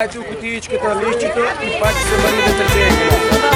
Кутеечка-то, лещика и пальцы Марина Терченкина.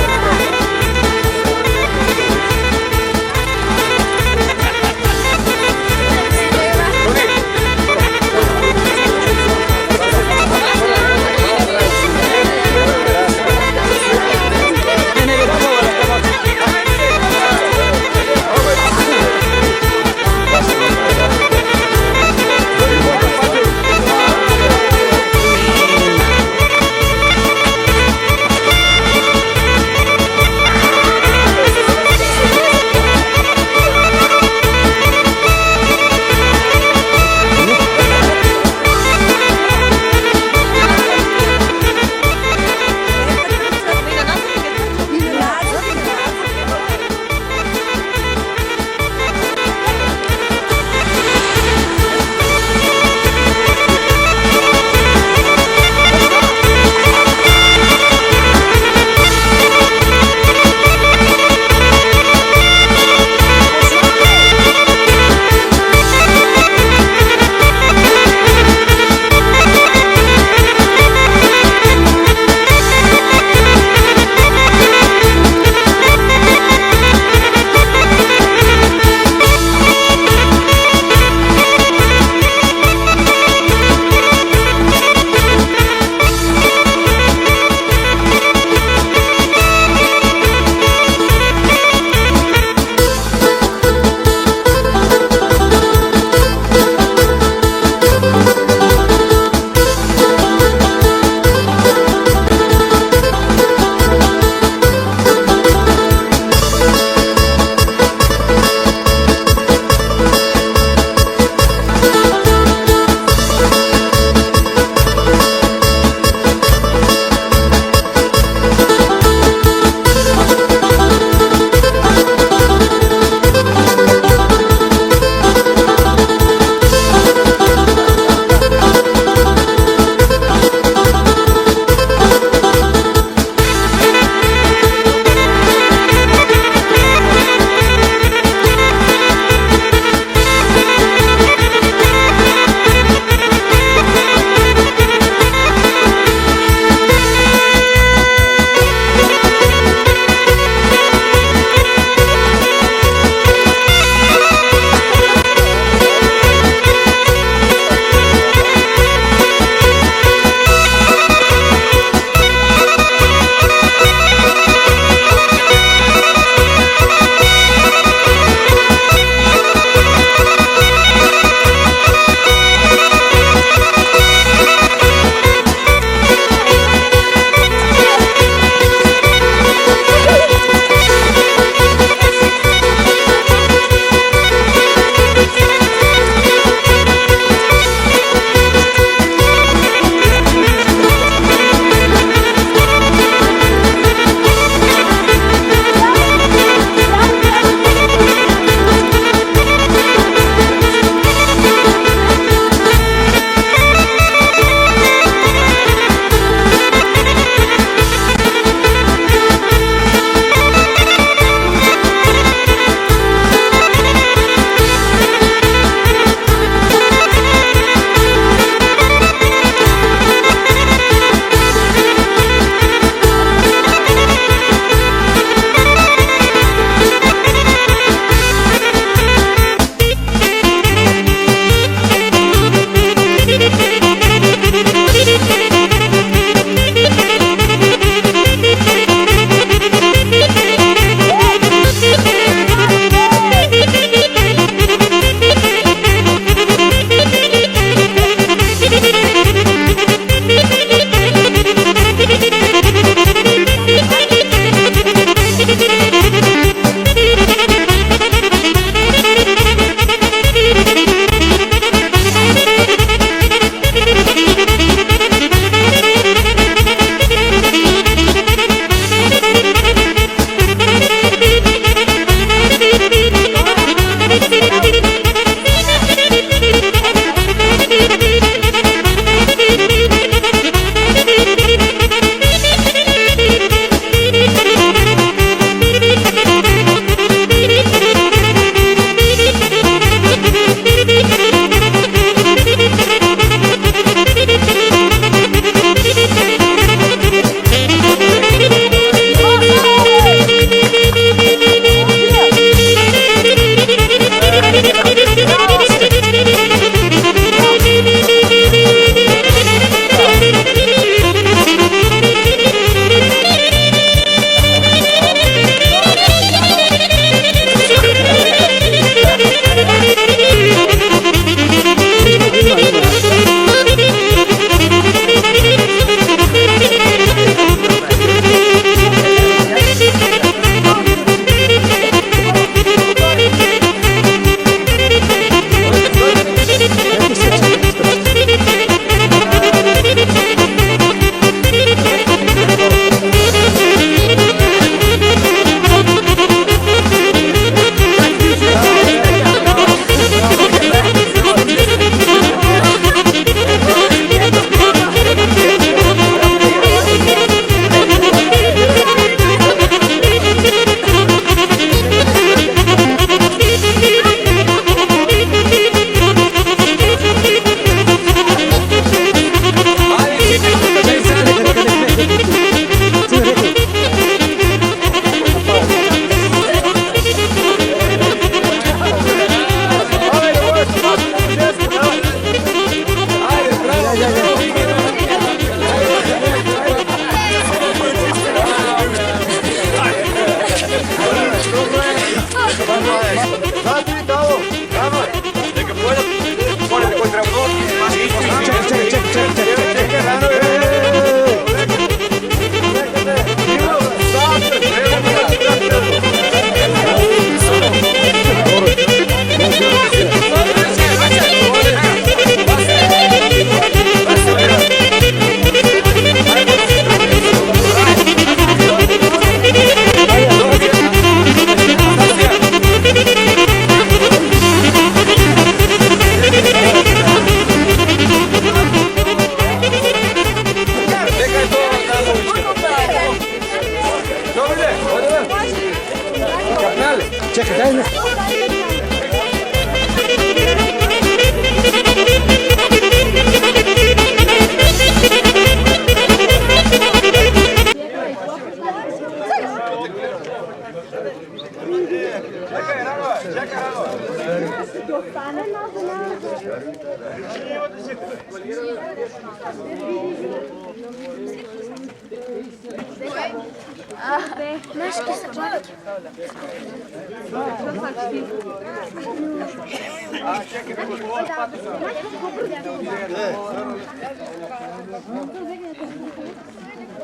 Мешки собаки.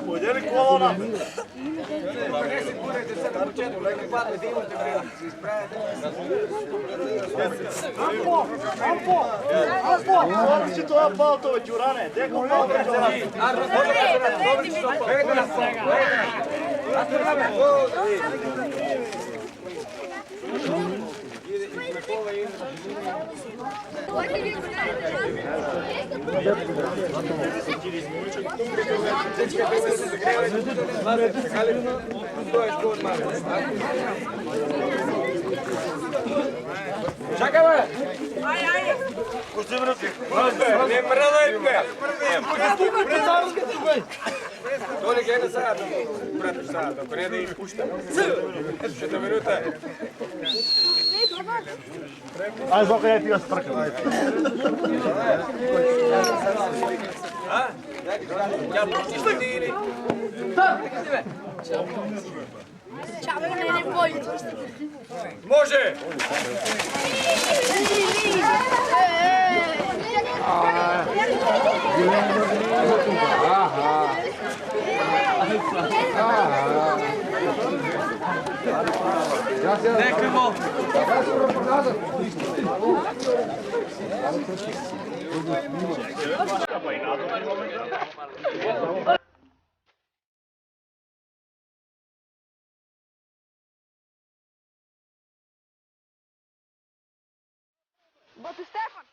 Udjeli kolona. Отворите това палто, бе, Дюране. Дека палто е за Čakaj, bе! Пусти минути. Не мръдай, бе! Толи ги е сега, брат, сега, ако не да изпуща. Ще минута. Ай, звука я пия спръка. Тя почти ти или? Чабе, не боли. Може! Бото Стефан!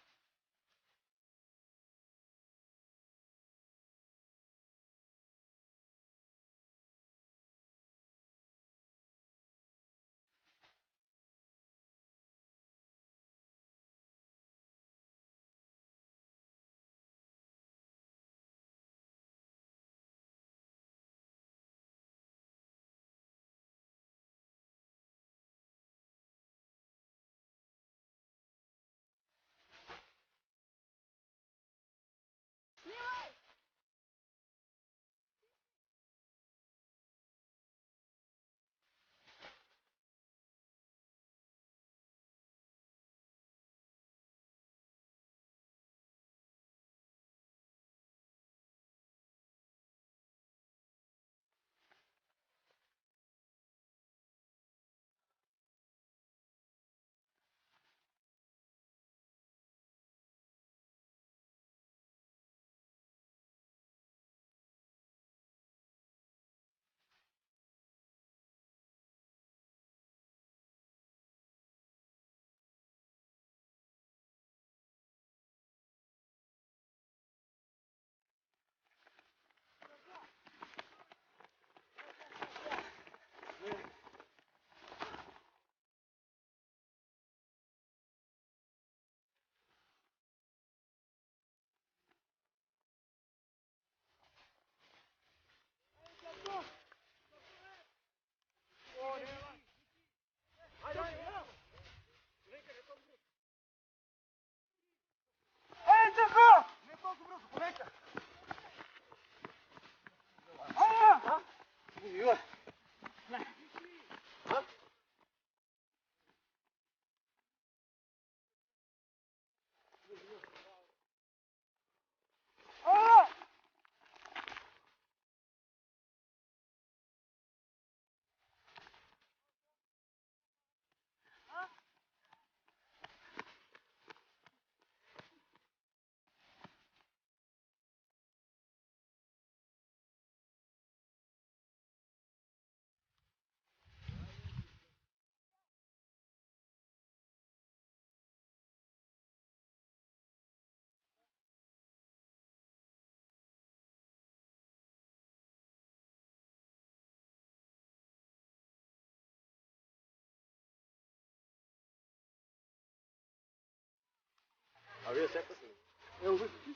Evo vidi,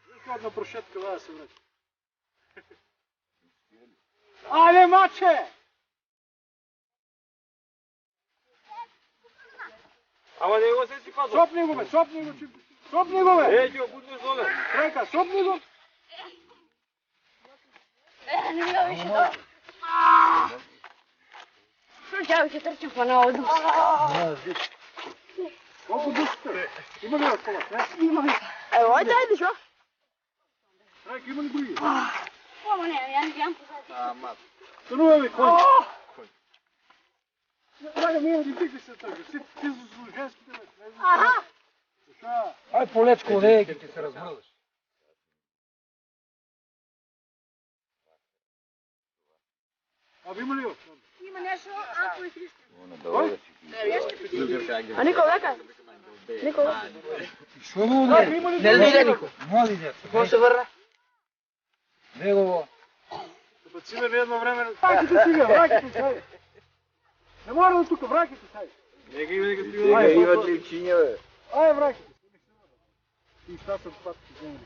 još jedna prošetka vaja se vraća. Ajde, mače! Ама не го се си падал. Сопни го, бе, сопни го, сопни го, бе! Ей, го будно золе. Трека, сопни го! Не ми да više dobro. Ja više trčim po navodu. Колко душите? Има ли кола? Ima mi. Evo, ajde što? Трека, има ли други? Ovo ne, ja nisam pozadnji. Станува ми, конь! Трека, ми не бигли се тръга, ти за женските ме. Aha. Ай полечко, не, ти се размръдаш. Абе има ли još? Ima nešto, ako je Hristo. A niko veka? Niko veka? Što mu ne? Ne ide niko. Mali djeca. Ko se vrne? Негово. Баци ме едно време. Враките си, враките си. Не мора да тук, враките си. Нега имат личиня, бе. Ай, враките. И šta sam патки земли.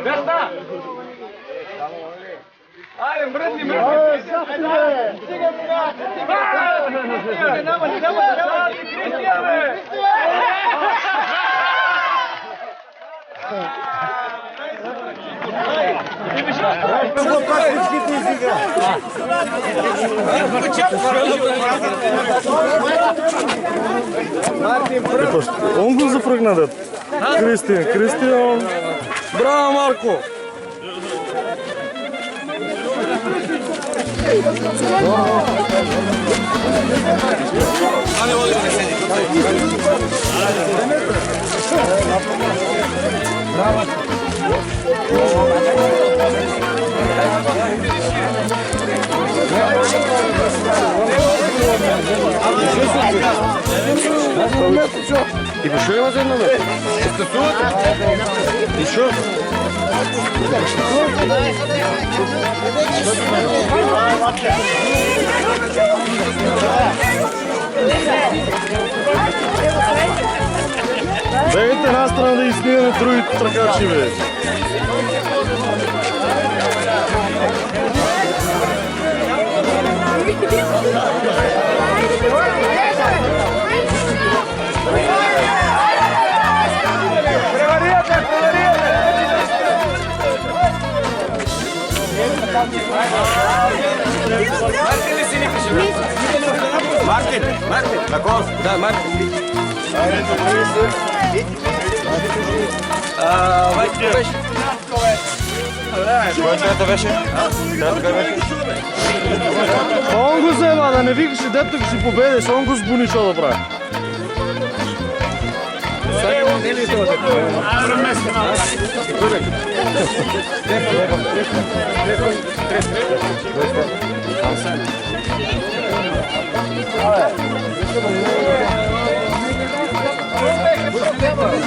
Веста! Ajde, mrtni, mrtni! Stiga mi vrati, Kristijane! Nama se vrati, Kristijane! Он го запръгна, дед. Кристиан. Браво, Марко! И пошел има за едно, бе? И шо? Бегайте една страна да изснимаме другите тръкачи, бе. Мартин, на кого? Да, Мартин. Беше. Кой трета беше? Он го взема, да не викаш, дето си победиш, он го сбуни, що да прави.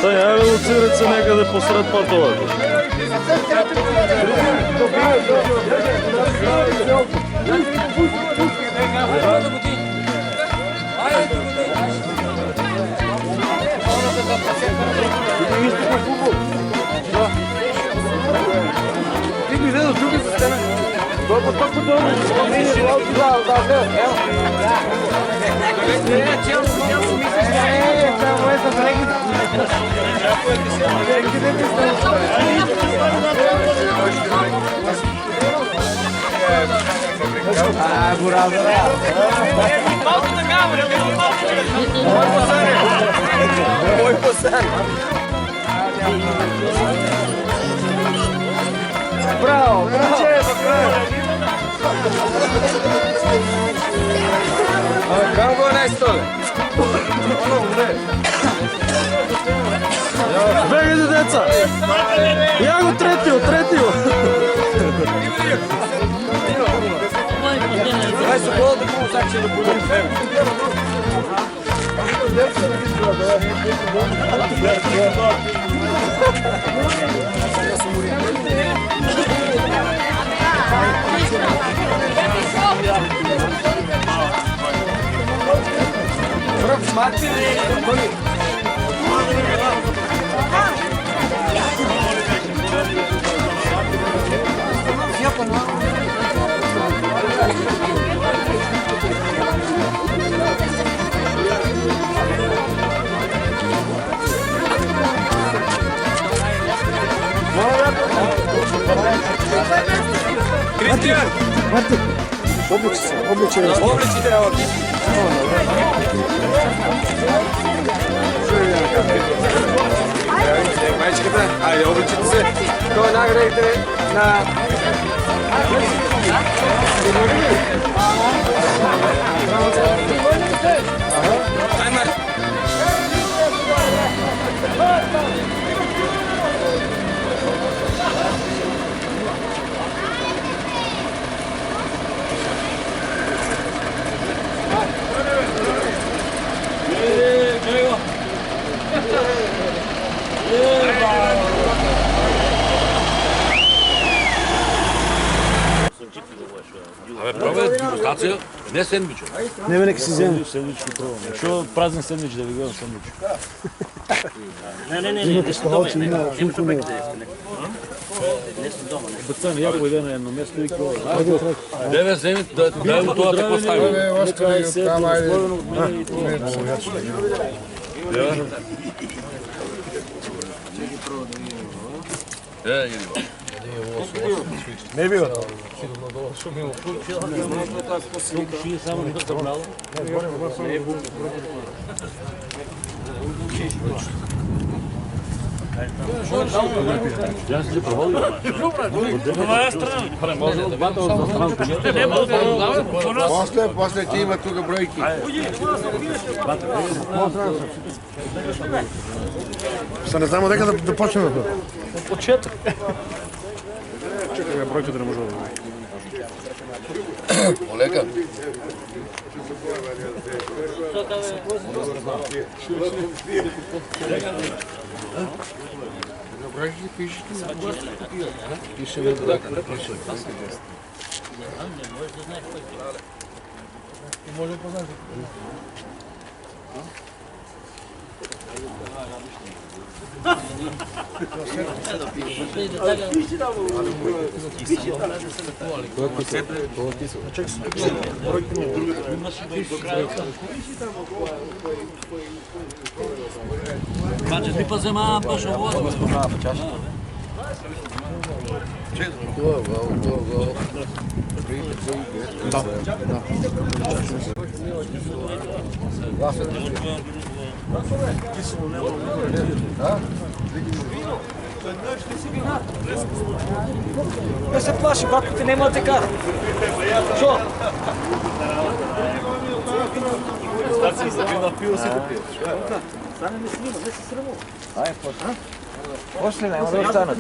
Той я велоцират се някъде посред пътовете. Bravo, Kako je najstole? Бегайте, деца! Я го третио! Давай се гола да го усачи да подобри време. Thank you. Кристиан! Обличите работа. Майчиката, айде, обличите се. Кой наградите на... Абе, пробвай дегустация, не сендвича. Не бе, нека си вземем. Сендвичко пробваме. Що празен сендвич да ви гледам сендвич? Не. Бацан, я пойде на едно место и какво? Деве, вземи, дай му това какво стави. Нека е словено от мене и това. Не бива. Само не забрало. Я си провалил. Това е страна. Може от двата от страна. После ти има тук бройки. Са не знам дека да почнем. Почетък. Чакай, бройката не може да бъде. Олега. Бройки пишете. Пише на драка. Може да познаете. Баче, ти па взема паша вода. Не се плаши, батките няма така. Що? После няма да останат.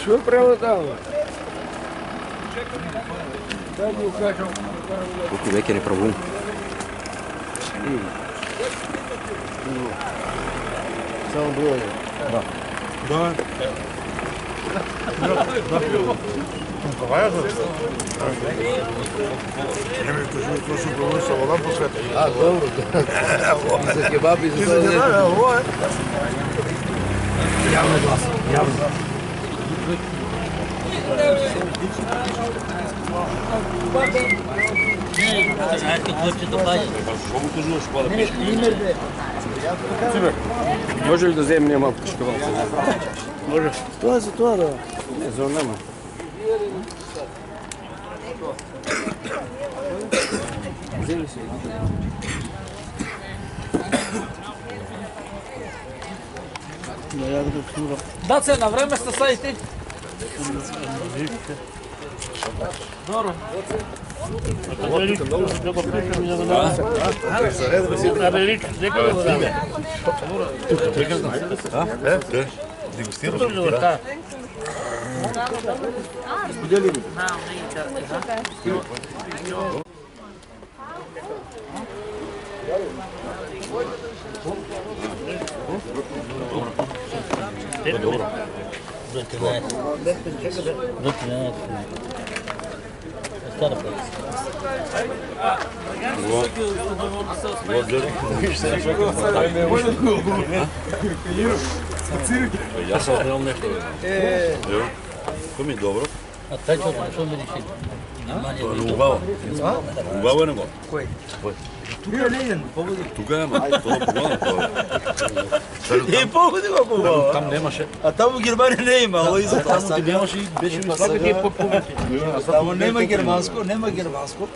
Що прямо там? Колко веќе не пробувам. Само број. Да. Да. Това е за... Не ми кажи, това ще пробувам sa volan po svetu. А, dobro. И за кебаб, и за това. Да, ovo je. Javno glas. Javno. Може ли да вземем малко кашкавалца? Може. Това е за това, да. Не, за онема. Взели се. Даце, на време сте са и ти. Добро. Dobro. Ja sam nemam nešto. To mi je dobro. A taj čo mi rešili? To je ubavo. Ubavo je nego. Koji? Тука не идем, побуди. Тука е, ама това погledam. Побуди го побуди. Там немаше. А там в Германия не има, ало за това. Там ти нямаше и беше ми слабо ти по-помните. Тамо нема германско, нема германско.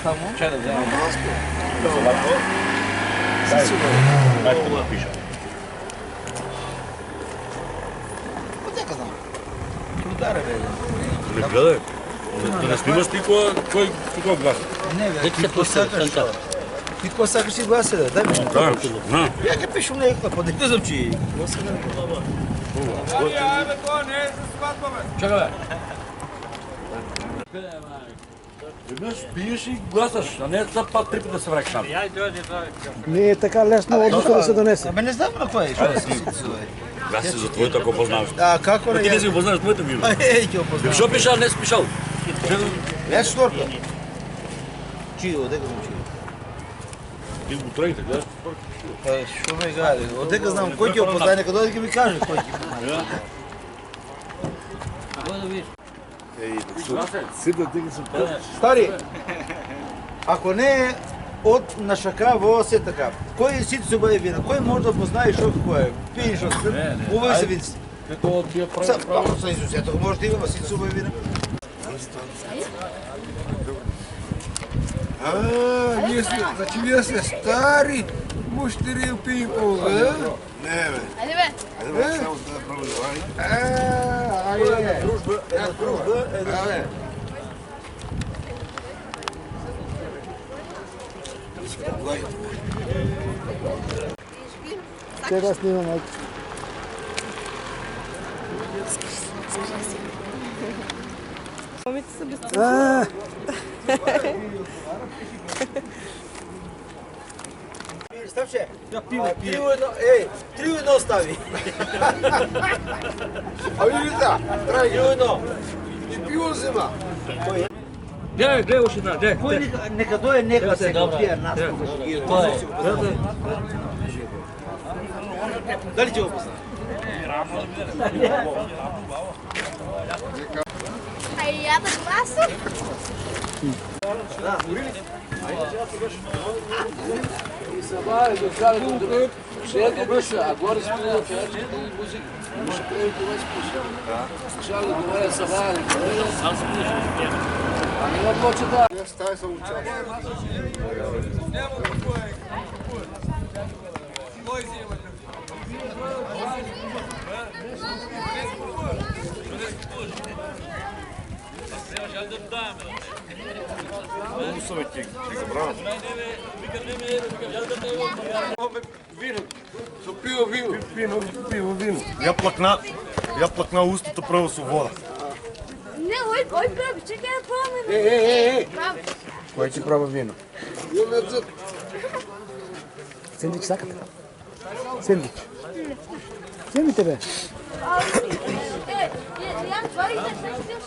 Тамо. Чай да вземам германско. Дай какво да пиша. Отека знам. Крутаре, бе. Не гледай. Да не снимаш ти кой глас. Не, бе, ти какво сакаш? Ти какво сакаш и гласи, да? Дай ми ще Да, на. Я ке пишу некаква, па не казвам, че... Ajme, to ne je za svakome. Чакай, бе. Веднъж пиеш и гласаш, а не за път три пъти да се вракиш там. Не е така лесно одуха да се донесе. Абе не знам на кое е, що да си. Гласи за твоето, ако познаваш. А, како не? Ти не си го познаваш твоето вино. Ей, ќе опознам. Защо пишал, не си пишал? Јас шторка. Чио, дека знам чио. Ти го тръгнете, гледаш? Е, што ме гади? Одека знам кој ќе опознае, нека дојде ќе ми каже кој ќе опознае. Стари, ако не е од на шака во се така, кој е сите убави вина? Кој може да познае што какво е? Пиеш од убави се винци. Како тия прави? Са изузето, може да има сите убави вина. Значи вие сте стари муштери people, бе? Ajde be. Ajde. Дружба, Сега снимаме. Момите са без Ставче, пиво едно, три едно стави. А видите, Три едно. и пиво взема. Де, още една, де. Нека дое, нека се копия нас. Дали ќе го познае? Aj ja da glasu? Vai, do cara do grupo, chega, bicho, agora explica o que é de música. Mas creio que vai explicar. Já não é essa vale. Não pode dar. Šta je sa učašćem? Пиво. Я плакна устата право со вода. Ne, oj, pravi, čekaj, ja pomenu. Ej. Pravi. Кой ти право вино? Сендвич сакате? Сендвич. Сендвите бе. Jan, tvori, da šta ćete još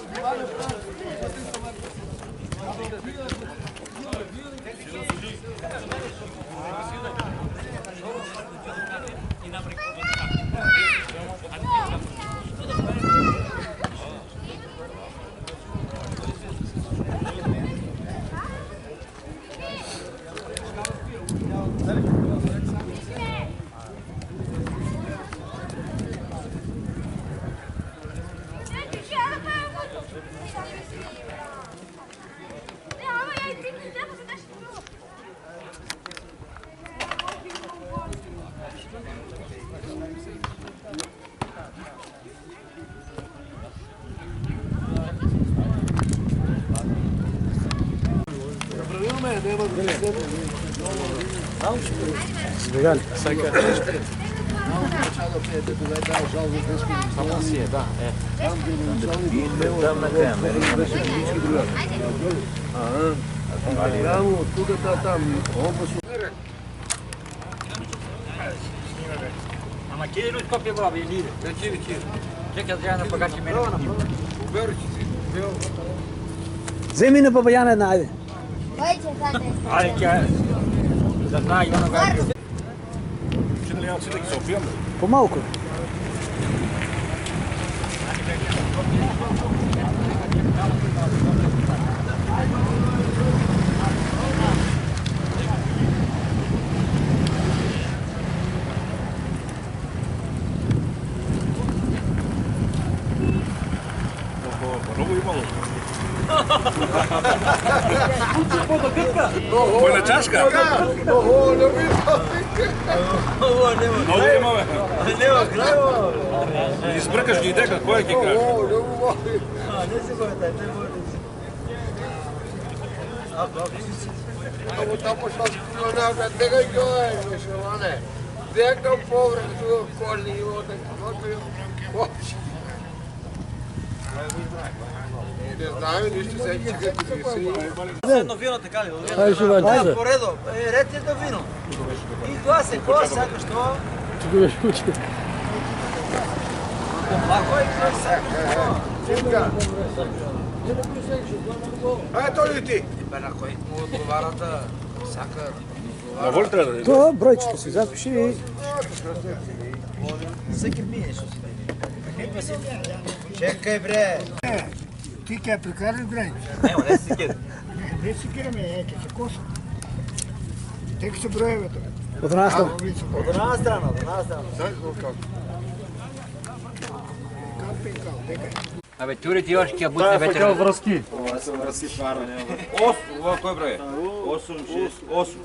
Legal. Тук там. Ама ти не скопи баби, лиде. Чекай, трябва да погачи мене. Вземи на баба Яна една, айде. Айде, тя да знае Ивана Гайдев. По-малко. Vojna čaška? Ovo nema. Izbrkaš gi deka, koja ti kaže? Ovo tamo što se tega joj, mišljavane. Deka povrh tu okolni i ovdje. Не знаю, нищо се Едно вино така ли? Ajde, По редо, ред едно вино. И това се коса, сакаш това? А кой сака? Ето ли ти? Бе, на кой му отговаря да сака? Na volj treba da To brojčito si zapiši i Всеки пиеш. Чекай, бре. ti kaj prikari broj. Evo, ne si kjer. Ne si kirame, eke se kosa. Tek se brojeve to. Od nastav. От една страна, от една страна. Kamping kao, tekaj. Абе, тури ти още тя бутне вечер. vrski. Ова кой брой? 8, 6, 8.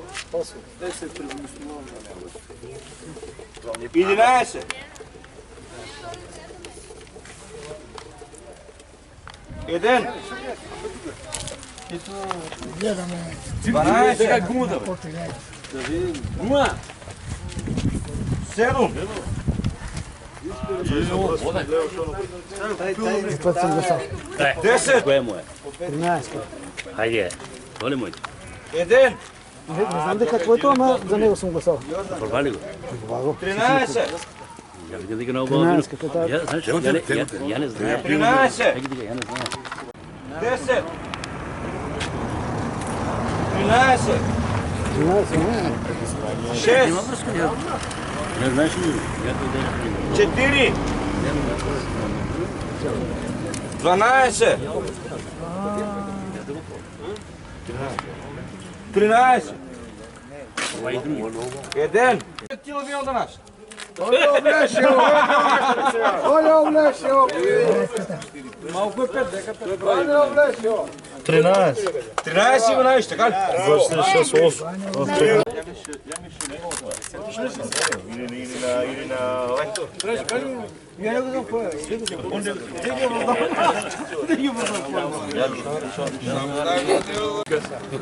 11. Един. 12. Čekaj gumuda. Guma. 7. Pad sam glasao. 10. Koje mu je? 13. Hajde, voli moj. Един. Ne znam da kako je to, ama za njega sam glasao. Porvali go. Vago. 13. Ja vidim da ga na obavu. 13, kako je tako. Ja, znaš, ja ne znam. 13. Ja ga, ja ne znam. 10. 13. 13, ne. 6. Ne znaš li? Ja to ideš. 4. 12. 13. Един. Ти ловил до нас. Olha o Blešio! Малко е 5 дека. Olha o Blešio! 13 има най-ще, така ли?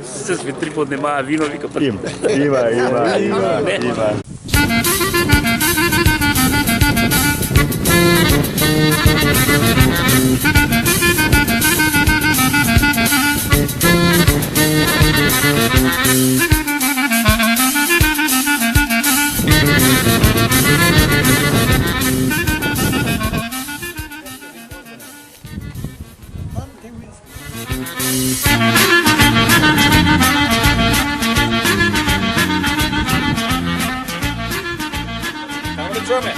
Se svi tri podnema vino, vika pa... Ima. Само да чуваме.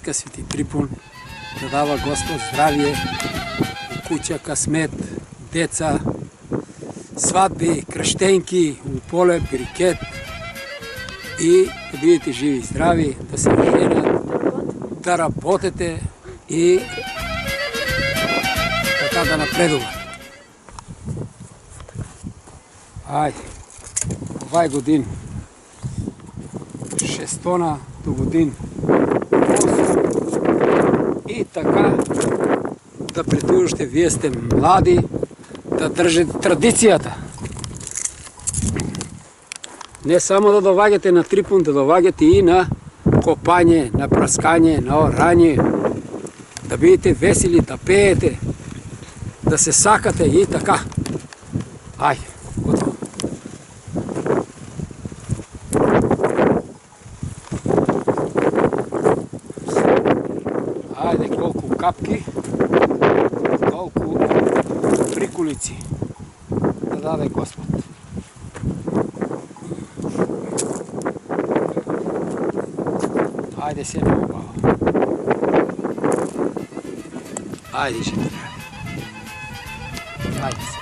владика Свети Трифун, да дава Господ здравие, куча, късмет, деца, сватби, кръщенки, у поле, брикет и да бидете живи и здрави, да се женят, да работите и така да напредуват. Айде, това е годин. 6 до годин. 8. И така да придържате, вие сте млади, да държите традицията. Не само да довагате на Трифун, да довагате и на копание, на праскание, на орание. Да бидете весели, да пеете, да се сакате и така. Айде, готово. Айде, колко капки, колко приколици да даде Господ. Айде се не обава. Айде ще трябва. Айде се.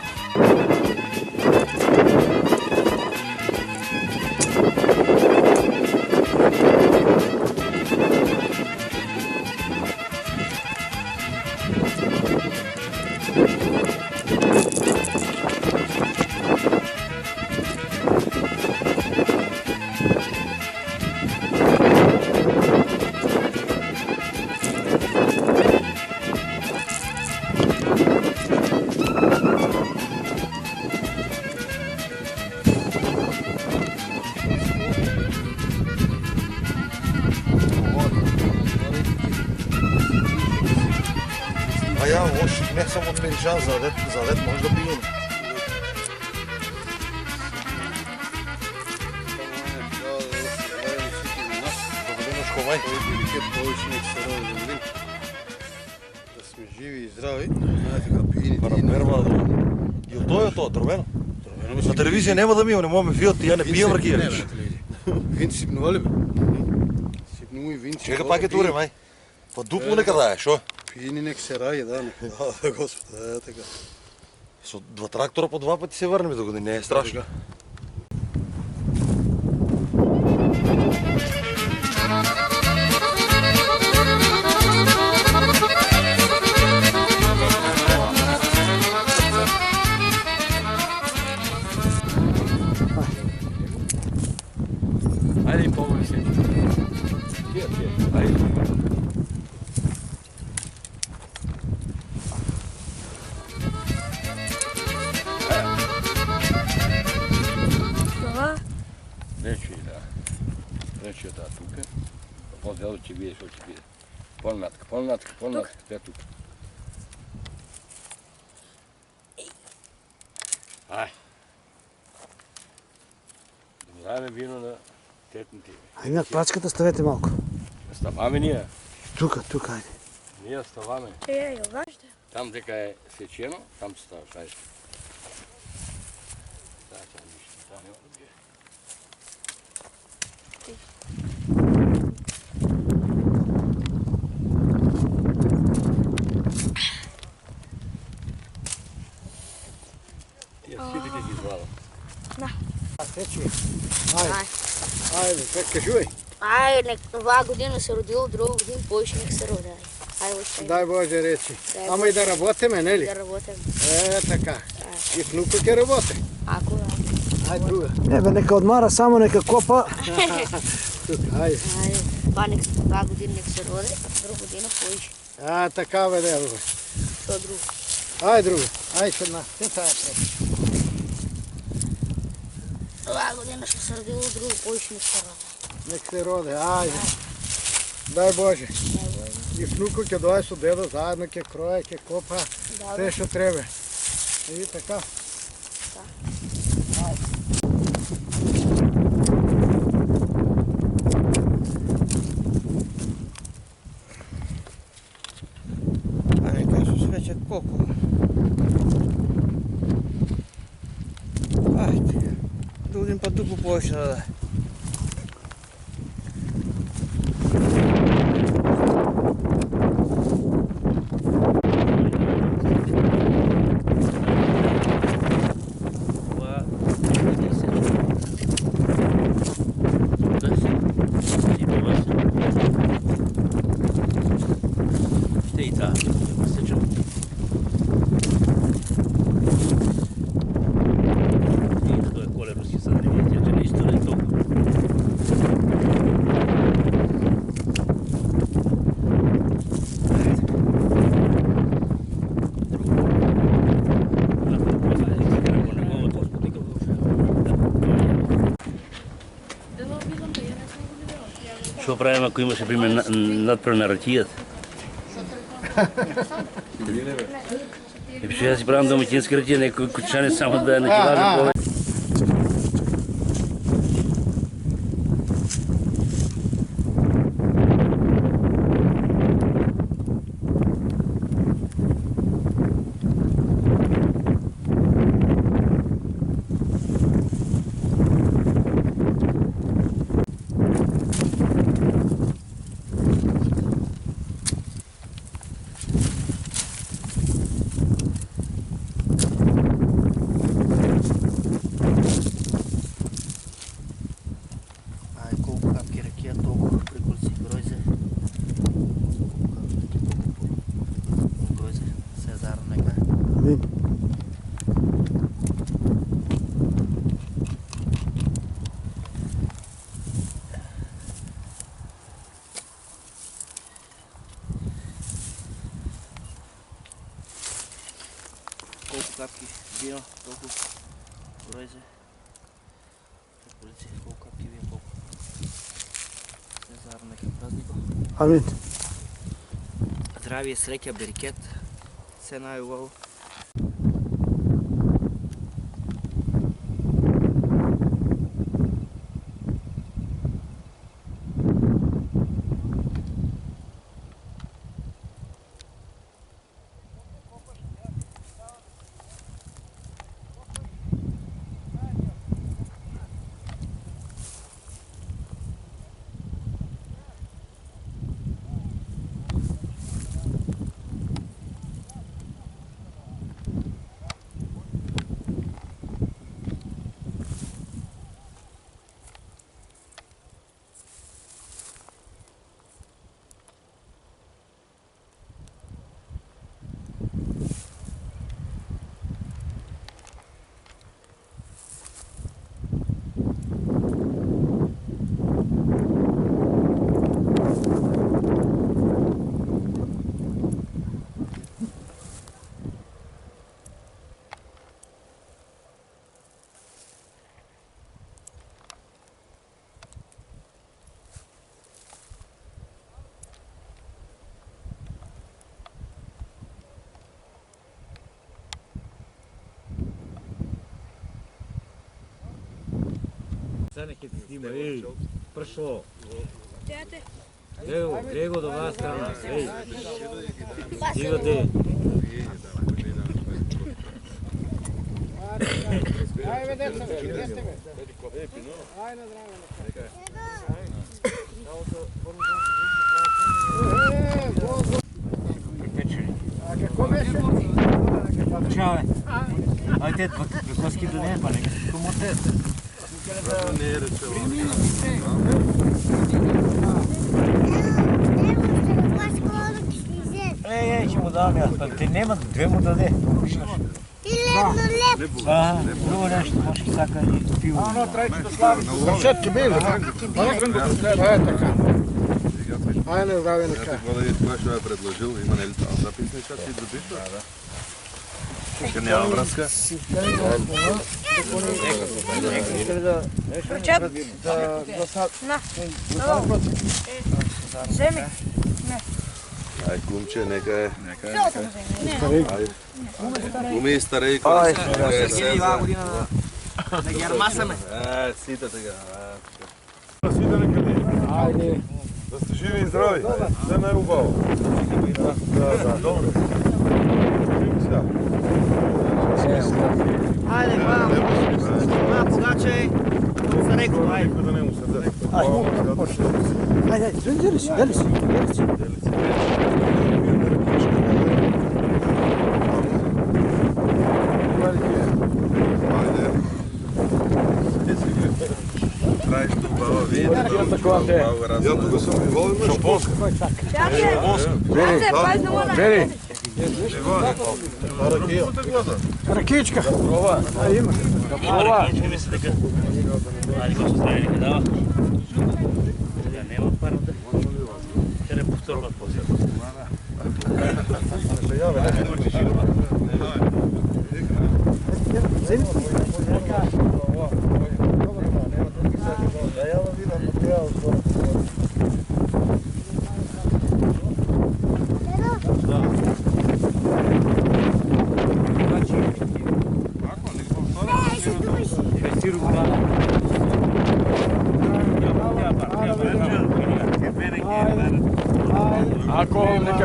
А я още не съм от Мерижан, за лед може да пием. Да сме живи и здрави. Знаете как пиените. И от той е то, дървено. На телевизия няма да мива, не мога да фият, я не пием ракия. Вин сипнува ли бе? Сипнува и вин. Чека пак е туре, май. Па дупло нека да е, шо? Пиени нека се раги, да, да, Господ, да, така. С два трактора по 2 пъти се върнем до години, не е страшно. Айде и помоли се. Айде. Това? Вече да. Вече да, тук. По-дело, че видиш, що ще види. По-нататък. Те тук. Ай. Добравяме вино на тетните. Айде на плачката ставете малко. Ставаме ние. Тук, айде. Ние ставаме. Йоважда. Там дека е сечено, там ставаш. Айде. Тя нищо. Тя няма да бие. Тия ситите ги извадам. Айде, как кажуй. Това година се родил, друга година повече нека се роди. Дай Боже речи. Ама и да работиме, не ли? Да работим. Така. И внука ќе работи. Ако да. Ајде друга. Не бе, нека одмара, само нека копа. Тук, ајде. Това година нека се роди, а друга година повече. Така бе, да, друга. Що друго? Ајде друга. Ајде една. Те тая пред. Това година ще се родило, друго повече нека се роди. Нека се роди, ајде. Дай Боже. И внука ќе дойде со дедо, заедно ќе кроje, ќе копа, се што треба. И така. Ами кажеш вече колко? Айде, да одим па дупло повече да даде. Какво правим, ако имаше, пример, надправ на ракият? Ще я си правим доматинска ракия, някой кучане само да накиваме повече. Колко капки ракия, толкова приколци грозде. Грозде, Сезар нека. Амин. Колко капки био, толкова грозде. Приколци, колко капки био, колко. Сезар нека празнико. Амин. Здравие, среќа, берекет. Се најубаво. Сега нека ти снима, ей, пръшло. Его до вас страна, ей. Стига де. Ajde, deca, jeste me. Ajde, zdravo. A kako беше? Чао. Ajde, коски до нея, па нека си комоте. Не е речено. Ей, ще му дам аз, пък те нема, две му даде. Друго нещо, може и сака и пиво. Všetки bili, Ajde така. Ajde, zdravije neka. Какво да видиш, кое ще е предложил, има ли това записничка си дописва? Да. Тук няма връзка. Вземи. Ай, кумче, нека е. Куми и старей, кой се е. Да ги армасаме. Сита сега. Свида некъде. Ajde. Да сте живи и здрави. Все най-убаво. Добре. Ajde, hvala. Hvala, pogačaj. Sa rekao, ajde. Ajde, deli si. Траеш това вид. Я тук съм бивал и шампонска. Бери. Ракичка. Има. Ракичка ми се така. Айде го ще стави нека дава. Сега няма парата. Ще не повторват после. Ja vam vidim, ja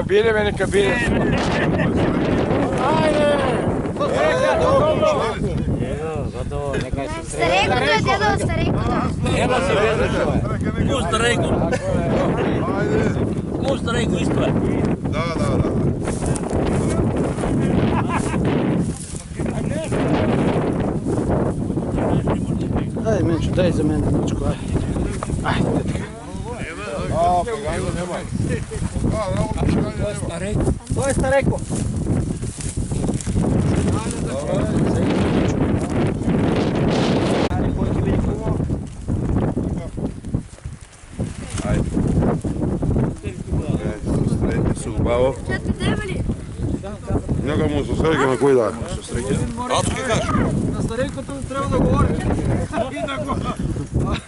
Neka bire, neka bire. Ajde! Старейко, той е дедо, старейко. Ема си везе човек. Му старейко. Му старейко isto je. Da. Ajde, Menču, daj za mene nočku, ajde. Ajde, tetka. To je starejko. Bravo. Njega mu su sređe na koji dan? Aco, kaj kažeš? Na starejkото treba да говори.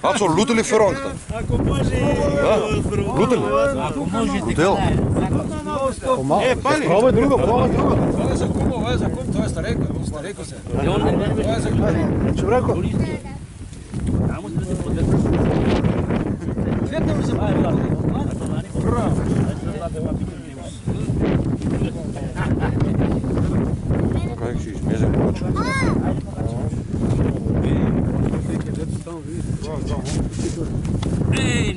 Aco, lutili феронката? Ако може... Lutili? Ако може Hotel? Пали! Пробай друго, пробай друго. Това е за кум, това е за кум, това е старейко. Старейко се. Това е за кум. Чевреко. Светне ми се прави. Как ще измезе почва?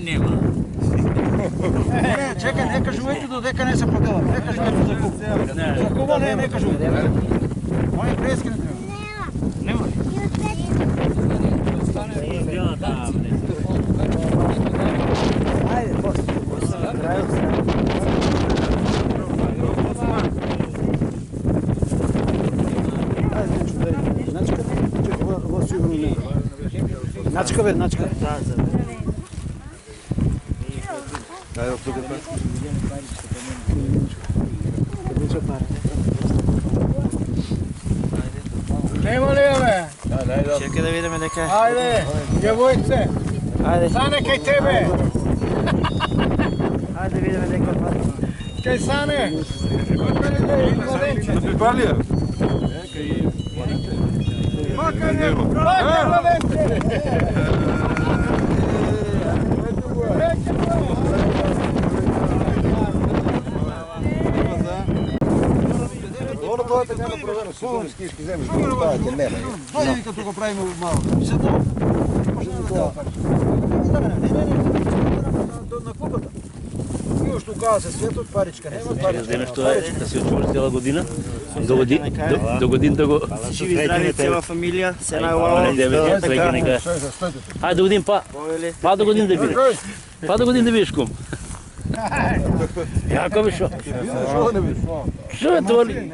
Нема. Чекай, не кажувайте додека не се продава. Не кажувайте за куп. За куба не кажувайте. Мои прески не трябва. Нема. Айде, после. Начка, бе, начка. Дай от тук е. Нема ли, бе? Чекай да видим дека. Ajde, djevojce. Ajde. Sane, kaj tebe? Ajde видим дека. Kaj Sane? Да припали я? Makar mladenče. Dobro, dojete няма проверено. Сигурно скишки земеш. Оставяте лева. Дойде вика тук правим малко. Седно. Може да дава пари. На купата. Мило што каза се светот паричка. Нема паричка. Знаеш што е, да се очува цела година. До година да го... Живи здрави цела фамилија, се најувало. Ајде до годин па. Па до годин да бидеш. Па до годин да бидеш кум. Јако би шо? Шо е тоа ли?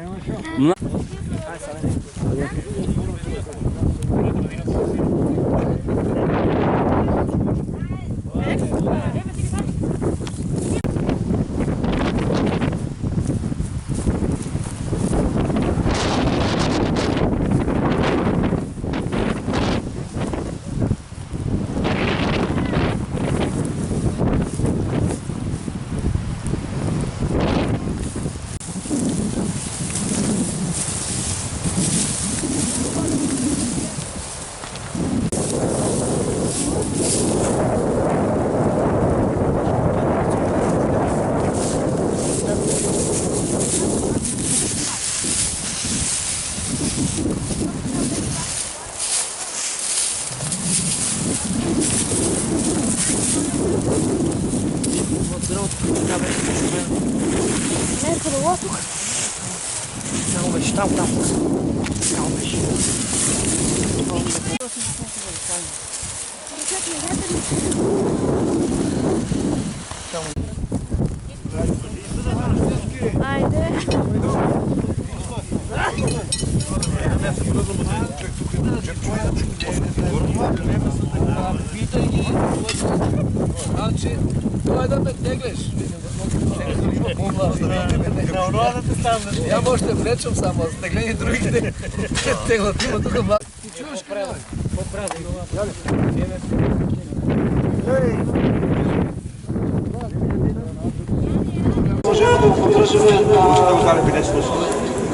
Значи, тоа да ме теглеш. Ја може да влечам само, стеглени другите теглат има тука млад. Ти чуваш какво? Можем да поддържаме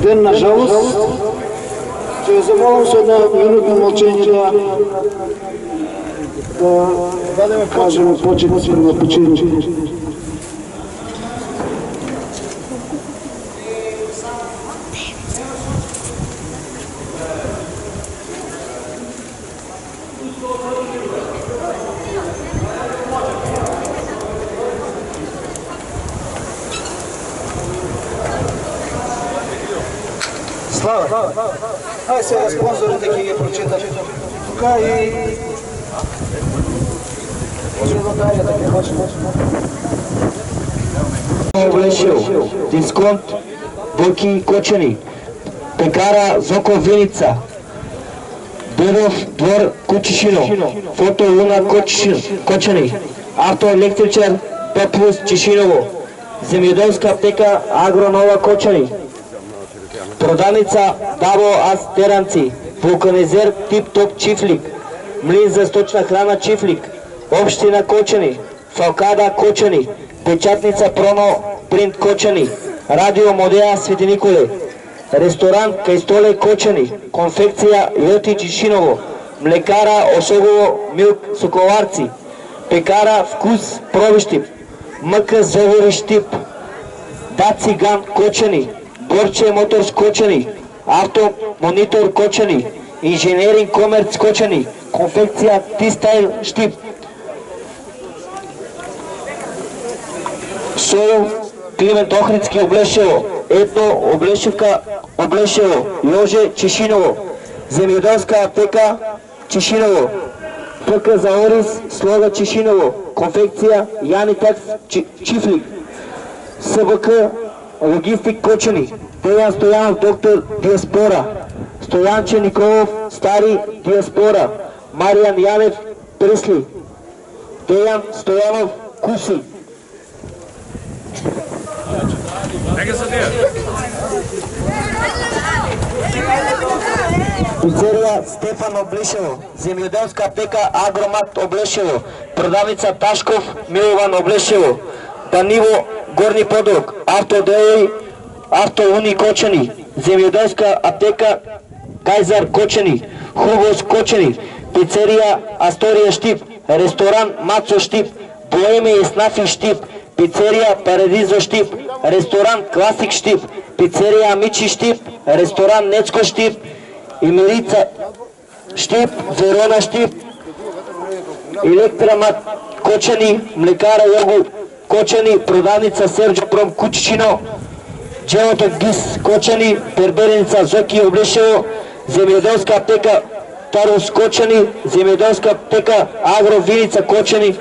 ден на жалост. Ще замолам с една минутна мълчание да кажем почет на починалите. Слава. Ай сега спонсорите ќе ги прочитат. Тука и... Облешил, дисконт, Боки Кочани, пекара Зоко Виница, Дедов двор Кучишино, фото Луна Кочани, автоелектричар Пеплус Чишиново, земјоделска аптека Агронова Кочани, продавница Даво Ас Теранци, вулканизер Тип Топ Чифлик, млин за сточна храна Чифлик, општина Кочани, Фалкада Кочани, печатница Проно Принт Кочани, радио Модеа Свети Николе, ресторант Кајстоле Кочани, конфекција Јоти Чишиново, млекара Осогово Милк Соколарци, пекара Вкус Провиштип, МК Зовори Штип, Даци Ган Кочани, Борче Моторс Кочани, Авто Монитор Кочани, Инженеринг Комерц Кочани, конфекција Тистайл Штип, Сојов Климент Охридски Облешево, Етно Облешевка Облешево, Јоже Чишиново, земјоделска аптека Чишиново, ПК за Орис Слога Чишиново, конфекција Јани Такс Чифлик, СБК Логистик Кочани, Дејан Стојанов доктор Диаспора, Стојанче Николов Стари Диаспора, Маријан Јанев Пресли, Дејан Стојанов Куси. Пицерија Стефан Облешево, земјоделска аптека Агромат Облешево, продавница Ташков Милован Облешево, Даниво Горни Подог, автоделови Автоуни Кочани, земјоделска аптека Кајзар Кочани, Хубос Кочани, пицерија Асторија Штип, ресторан Мацо Штип, Боеме и Снафи Штип, пицерија Парадизо Штип, ресторан Класик Штип, пицерија Мичи Штип, ресторан Нецко Штип, Имерица Штип, Верона Штип, Електрамат Кочани, млекара Јорго Кочани, продавница Серджо Пром Кучичино, Джелото Гис Кочани, пербереница Зоки Облешево, земјоделска аптека Тарус Кочани, земјоделска аптека Агро Виница Кочани,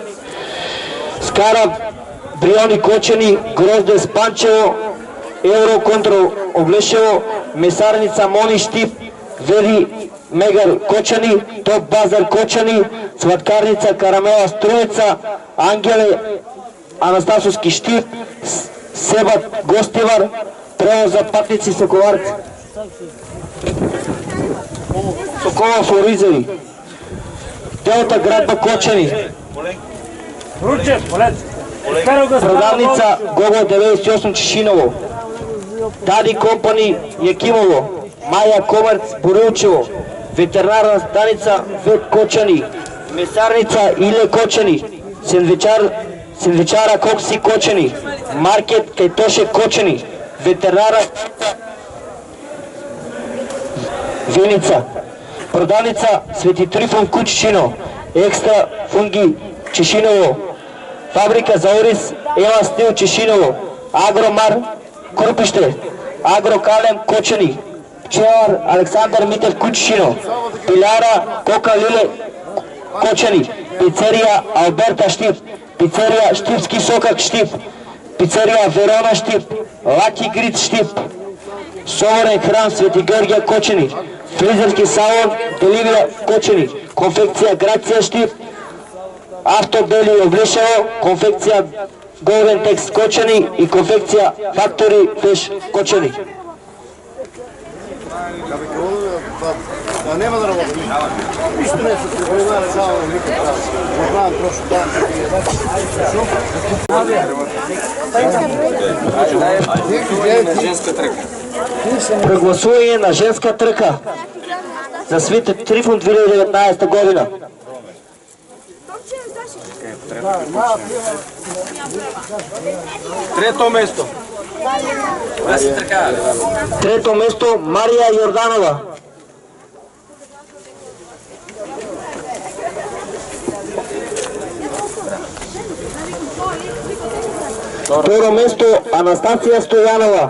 Скара Бриони Кочани, Грозде Спанчево, Евроконтрол Облешево, месарница Мони Штип, Веди Мегар Кочани, Топ Базар Кочани, сваткарница Карамела Струеца, Ангеле Анастасовски Штип, Себат Гостивар, превоз за патници Соколарци. Соколов Оризери, Делта Градба Кочани, продавница Гого 98 Чишиново, Дади Компани Јекимово, Маја Комарц Борилчево, ветеринарна станица Вет Кочани, месарница Иле Кочани, сендвичара Кокси Кочани, маркет Кајтоше Кочани, ветеринарна Виница, продавница Свети Трифон Кучичино, екстра фунги Чишиново, фабрика за Орис Ела Стил Чишиново, Агромар Крупиште, Агрокалем Кочани, пчелар Александар Митев Кучишино, пиляра Кока Лиле Кочани, пицерија Алберта Штип, пицерија Штипски Сокак Штип, пицерија Верона Штип, Лаки Гриц Штип, Соборен храм Свети Георгија Кочани, фризерски салон Деливија Кочани, конфекција Грација Штип, Автобели Облешево, конфекција Голден Текст Кочани и конфекција Фактори Феш Кочани. Нема да работи. Нищо не се прибавя само на никаква. Познавам трошко там, Прегласување на женска трка за Свети Трифон 2019 година. Трето место. Трето место Марија Јорданова. Второ место Анастасија Стојанова.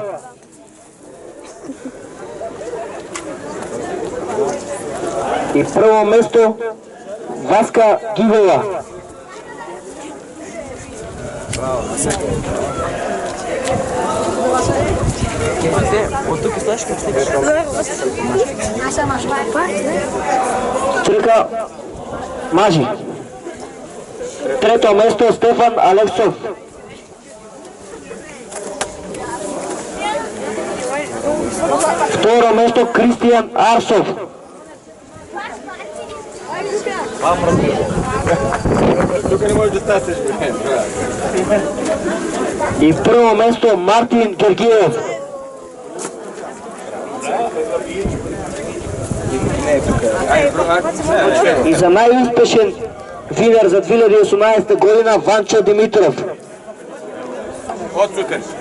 И първо место Васка Гивова. Тръка Мажи. Трето место Стефан Алексов. Второ место Кристиян Арсов. Тук не може да тасеш. И първо место Мартин Гергиев. И за най-успешен винер за 2018 година Ванчо Димитров. От супер.